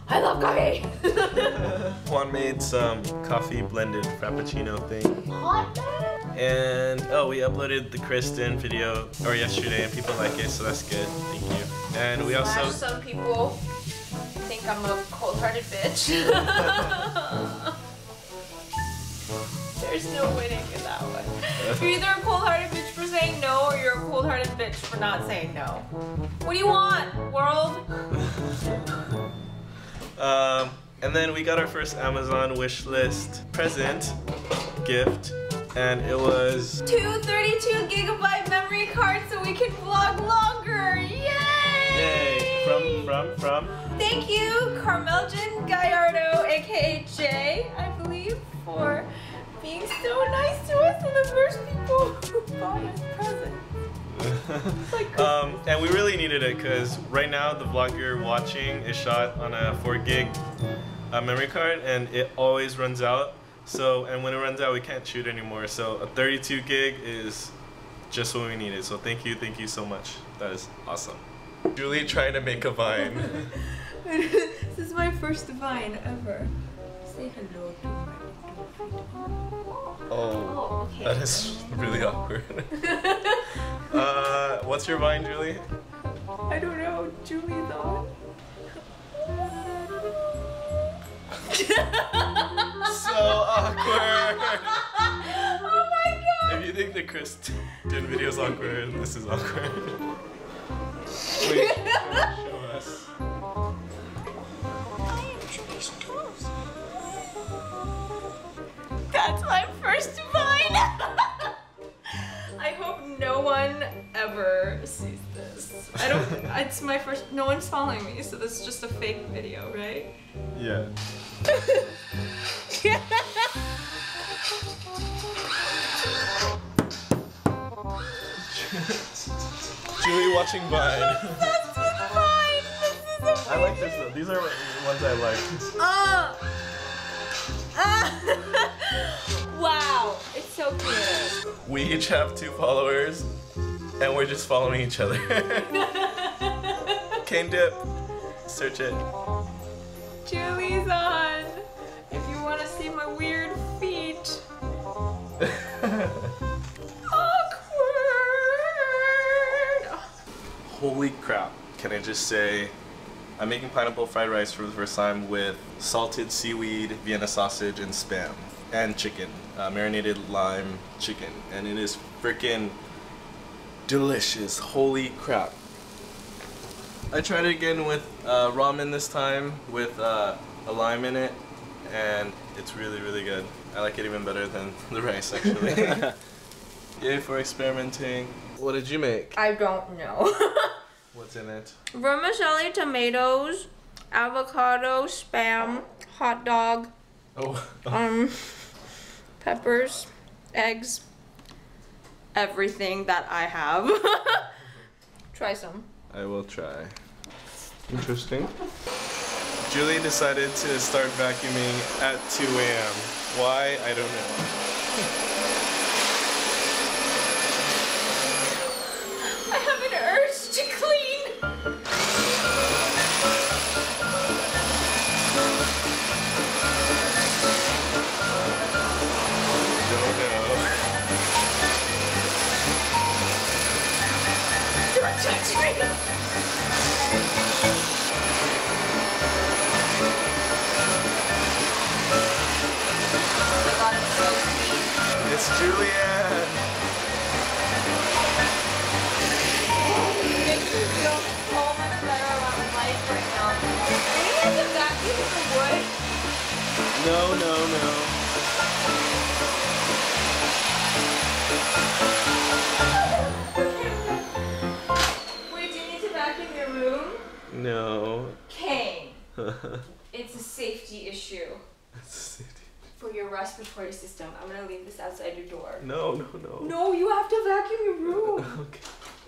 I love coffee. Juan made some coffee blended frappuccino thing. Hot. And oh, we uploaded the Kristen video yesterday and people like it, so that's good. Thank you. And we also Some people think I'm a cold-hearted bitch. There's no winning in that one. You're either a cold-hearted bitch for saying no, or you're a cold-hearted bitch for not saying no. What do you want, world? And then we got our first Amazon wish list present gift, and it was 232 gigabyte memory cards so we can vlog longer. Yay! From. Thank you, Carmeljan Gallardo, aka Jay, I believe, for being so nice to us and the first people who bought us presents. And we really needed it because right now the vlog you're watching is shot on a 4 gig memory card, and it always runs out. So, and when it runs out, we can't shoot anymore. So a 32 gig is just what we needed. So thank you so much. That is awesome. Julie trying to make a vine. This is my first Vine ever. Say hello to my little feet. Oh, okay. That is really awkward. What's your Vine, Julie? I don't know. Julie's on. So awkward. Oh my god. If you think the Kristen video's awkward, this is awkward. Wait, show us. That's my first Vine. I hope no one ever sees this. I don't. It's my first. No one's following me, so this is just a fake video, right? Yeah. Julie watching Vine. That's with Vine. This is amazing. I like this though. These are ones I like. Wow, it's so cute. We each have 2 followers, and we're just following each other. Kane Diep, search it. Julie's on. If you want to see my weird feet. Awkward. Holy crap. Can I just say, I'm making pineapple fried rice for the first time with salted seaweed, Vienna sausage, and Spam. And chicken. Marinated lime chicken. And it is freaking delicious. Holy crap. I tried it again with ramen this time with a lime in it. And it's really, really good. I like it even better than the rice, actually. Yay for experimenting. What did you make? I don't know. What's in it? Vermicelli tomatoes, avocado, Spam, hot dog, Oh. peppers, eggs, everything that I have. Try some. I will try. Interesting. Julie decided to start vacuuming at 2 a.m. Why? I don't know. I have an urge to clean. Don't know. Don't touch me. It's Julianne. Makes me feel so much better about life right now. Maybe I have to vacuum the wood. No. Wait, do you need to vacuum your room? No. Kane, it's a safety issue for your respiratory system. I'm gonna leave this outside your door. No. No, you have to vacuum your room. Okay.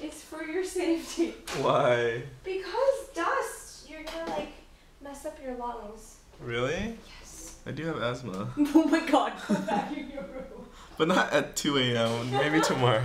It's for your safety. Why? Because dust, you're gonna like mess up your lungs. Really? Yes. I do have asthma. Oh my god, go vacuum your room. But not at 2 a.m. Maybe tomorrow.